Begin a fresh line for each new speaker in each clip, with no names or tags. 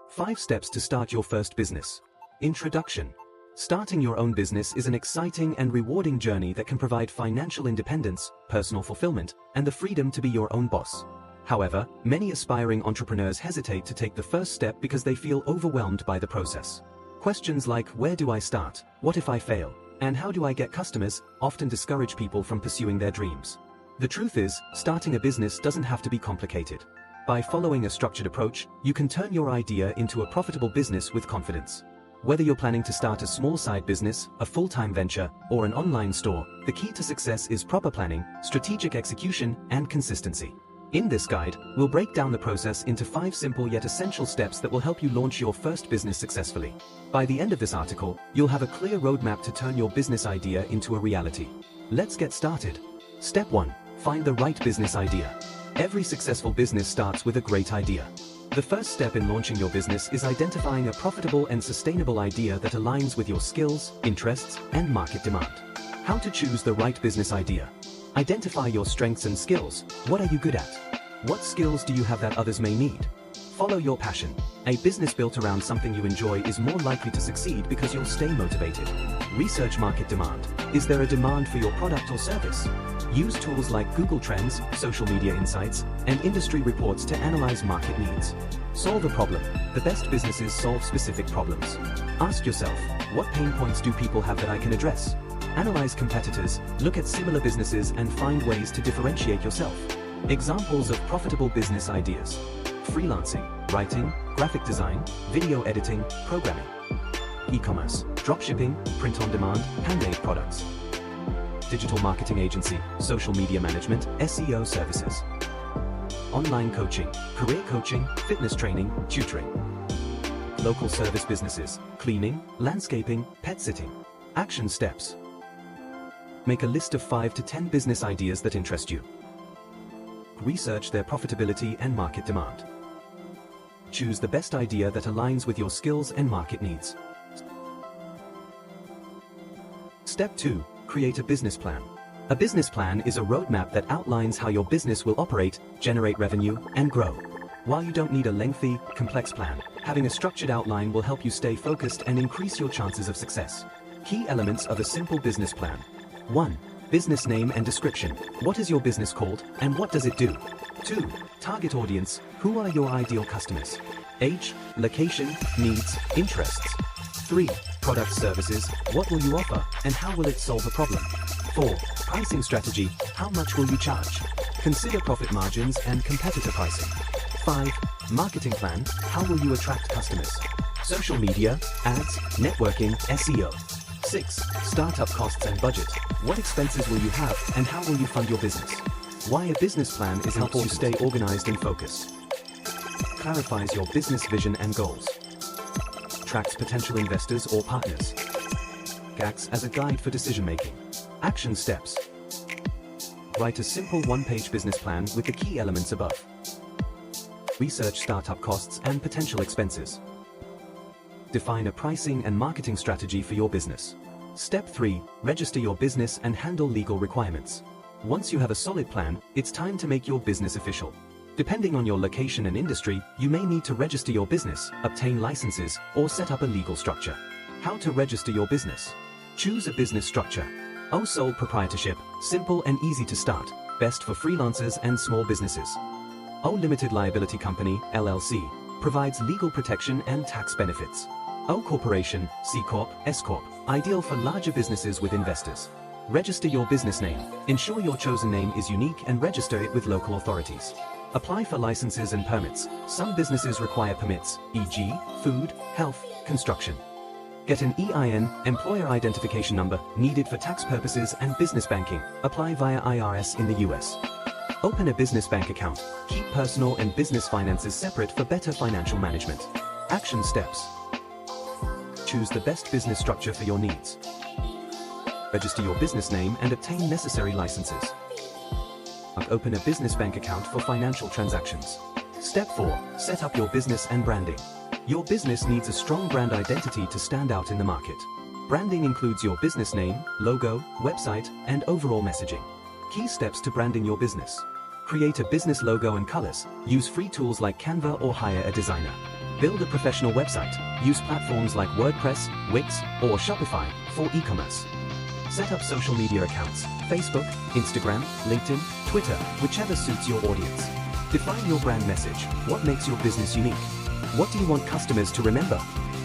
5 steps to start your first business. Introduction. Starting your own business is an exciting and rewarding journey that can provide financial independence, personal fulfillment, and the freedom to be your own boss. However, many aspiring entrepreneurs hesitate to take the first step because they feel overwhelmed by the process. Questions like, where do I start? What if I fail? And how do I get customers? Often discourage people from pursuing their dreams. The truth is, starting a business doesn't have to be complicated. By following a structured approach, you can turn your idea into a profitable business with confidence. Whether you're planning to start a small side business, a full-time venture, or an online store, the key to success is proper planning, strategic execution, and consistency. In this guide, we'll break down the process into 5 simple yet essential steps that will help you launch your first business successfully. By the end of this article, you'll have a clear roadmap to turn your business idea into a reality. Let's get started. Step 1. Find the right business idea. Every successful business starts with a great idea. The first step in launching your business is identifying a profitable and sustainable idea that aligns with your skills, interests, and market demand. How to choose the right business idea. Identify your strengths and skills. What are you good at? What skills do you have that others may need? Follow your passion. A business built around something you enjoy is more likely to succeed because you'll stay motivated. Research market demand. Is there a demand for your product or service? Use tools like Google Trends, social media insights, and industry reports to analyze market needs. Solve a problem. The best businesses solve specific problems. Ask yourself, what pain points do people have that I can address? Analyze competitors, look at similar businesses and find ways to differentiate yourself. Examples of profitable business ideas. Freelancing, writing, graphic design, video editing, programming. E-commerce, dropshipping, print-on-demand, handmade products. Digital marketing agency, social media management, SEO services. Online coaching, career coaching, fitness training, tutoring. Local service businesses, cleaning, landscaping, pet sitting. Action steps. Make a list of 5 to 10 business ideas that interest you. Research their profitability and market demand. Choose the best idea that aligns with your skills and market needs. Step 2. Create a business plan. A business plan is a roadmap that outlines how your business will operate, generate revenue, and grow. While you don't need a lengthy, complex plan, having a structured outline will help you stay focused and increase your chances of success. Key elements of a simple business plan. 1. Business name and description. What is your business called, and what does it do? 2. Target audience. Who are your ideal customers? Age, location, needs, interests. 3. Product services. What will you offer, and how will it solve a problem? 4. Pricing strategy. How much will you charge? Consider profit margins and competitor pricing. 5. Marketing plan. How will you attract customers? Social media, ads, networking, SEO. 6. Startup costs and budget. What expenses will you have, and how will you fund your business? Why a business plan is helps you stay organized and focused. Clarifies your business vision and goals. Tracks potential investors or partners. Acts as a guide for decision-making. Action steps. Write a simple 1-page business plan with the key elements above. Research startup costs and potential expenses. Define a pricing and marketing strategy for your business. Step 3. Register your business and handle legal requirements. Once you have a solid plan, it's time to make your business official. Depending on your location and industry, you may need to register your business, obtain licenses, or set up a legal structure. How to register your business. Choose a business structure. Sole proprietorship, simple and easy to start, best for freelancers and small businesses. Limited liability company, LLC, provides legal protection and tax benefits. Corporation, C Corp, S Corp, ideal for larger businesses with investors. Register your business name. Ensure your chosen name is unique and register it with local authorities. Apply for licenses and permits. Some businesses require permits, e.g., food, health, construction. Get an EIN, employer identification number, needed for tax purposes and business banking. Apply via IRS in the US. Open a business bank account. Keep personal and business finances separate for better financial management. Action steps. Choose the best business structure for your needs. Register your business name and obtain necessary licenses. Open a business bank account for financial transactions. Step 4. Set up your business and branding. Your business needs a strong brand identity to stand out in the market. Branding includes your business name, logo, website, and overall messaging. Key steps to branding your business. Create a business logo and colors. Use free tools like Canva or hire a designer. Build a professional website. Use platforms like WordPress, Wix, or Shopify for e-commerce. Set up social media accounts: Facebook, Instagram, LinkedIn, Twitter, whichever suits your audience. Define your brand message. What makes your business unique? What do you want customers to remember?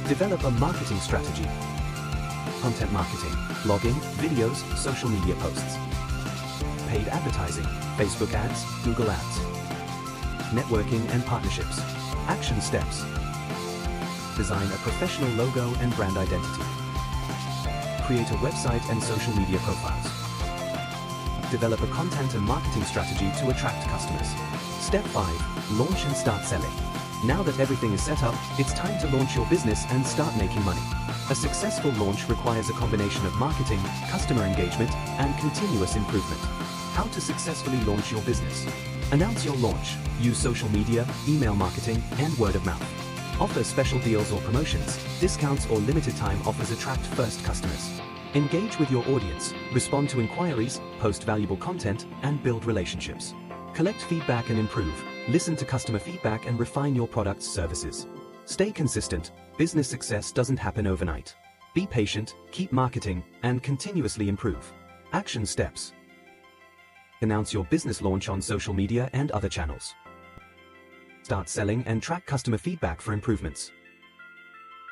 Develop a marketing strategy. Content marketing: blogging, videos, social media posts. Paid advertising: Facebook ads, Google ads. Networking and partnerships. Action steps: design a professional logo and brand identity. Create a website and social media profiles. Develop a content and marketing strategy to attract customers. Step 5. Launch and start selling. Now that everything is set up, it's time to launch your business and start making money. A successful launch requires a combination of marketing, customer engagement, and continuous improvement. How to successfully launch your business. Announce your launch. Use social media, email marketing, and word of mouth. Offer special deals or promotions, discounts or limited time offers attract first customers. Engage with your audience, respond to inquiries, post valuable content, and build relationships. Collect feedback and improve. Listen to customer feedback and refine your products' services. Stay consistent. Business success doesn't happen overnight. Be patient, keep marketing, and continuously improve. Action steps. Announce your business launch on social media and other channels. Start selling and track customer feedback for improvements.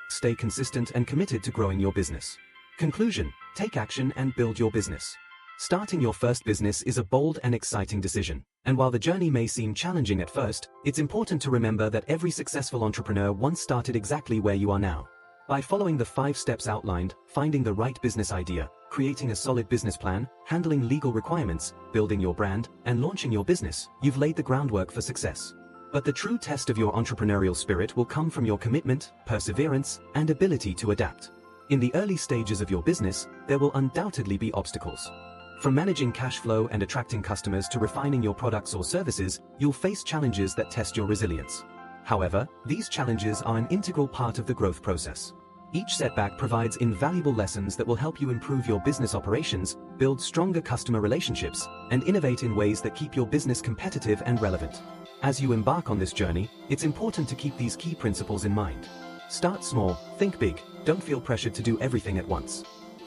Stay consistent and committed to growing your business. Conclusion: take action and build your business. Starting your first business is a bold and exciting decision, and while the journey may seem challenging at first, it's important to remember that every successful entrepreneur once started exactly where you are now. By following the 5 steps outlined, finding the right business idea, creating a solid business plan, handling legal requirements, building your brand, and launching your business, you've laid the groundwork for success. But the true test of your entrepreneurial spirit will come from your commitment, perseverance, and ability to adapt. In the early stages of your business, there will undoubtedly be obstacles. From managing cash flow and attracting customers to refining your products or services, you'll face challenges that test your resilience. However, these challenges are an integral part of the growth process. Each setback provides invaluable lessons that will help you improve your business operations, build stronger customer relationships, and innovate in ways that keep your business competitive and relevant. As you embark on this journey, it's important to keep these key principles in mind. Start small, think big, don't feel pressured to do everything at once.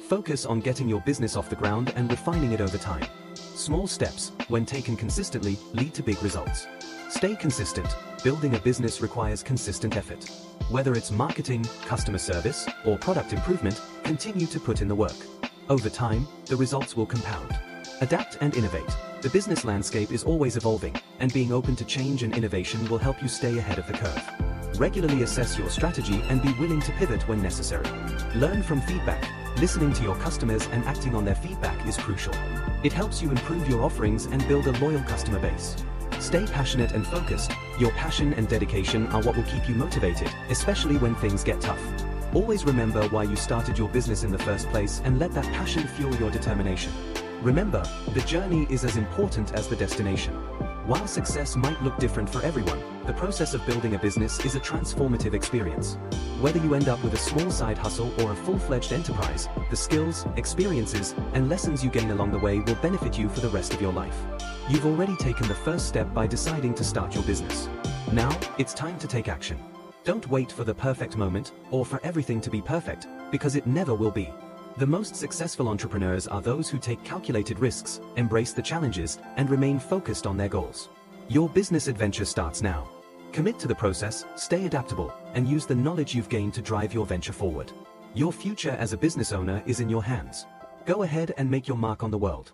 Focus on getting your business off the ground and refining it over time. Small steps, when taken consistently, lead to big results. Stay consistent. Building a business requires consistent effort. Whether it's marketing, customer service, or product improvement, continue to put in the work. Over time, the results will compound. Adapt and innovate. The business landscape is always evolving, and being open to change and innovation will help you stay ahead of the curve. Regularly assess your strategy and be willing to pivot when necessary. Learn from feedback. Listening to your customers and acting on their feedback is crucial. It helps you improve your offerings and build a loyal customer base. Stay passionate and focused. Your passion and dedication are what will keep you motivated, especially when things get tough. Always remember why you started your business in the first place and let that passion fuel your determination. Remember, the journey is as important as the destination. While success might look different for everyone, the process of building a business is a transformative experience. Whether you end up with a small side hustle or a full-fledged enterprise, the skills, experiences, and lessons you gain along the way will benefit you for the rest of your life. You've already taken the first step by deciding to start your business. Now, it's time to take action. Don't wait for the perfect moment, or for everything to be perfect, because it never will be. The most successful entrepreneurs are those who take calculated risks, embrace the challenges, and remain focused on their goals. Your business adventure starts now. Commit to the process, stay adaptable, and use the knowledge you've gained to drive your venture forward. Your future as a business owner is in your hands. Go ahead and make your mark on the world.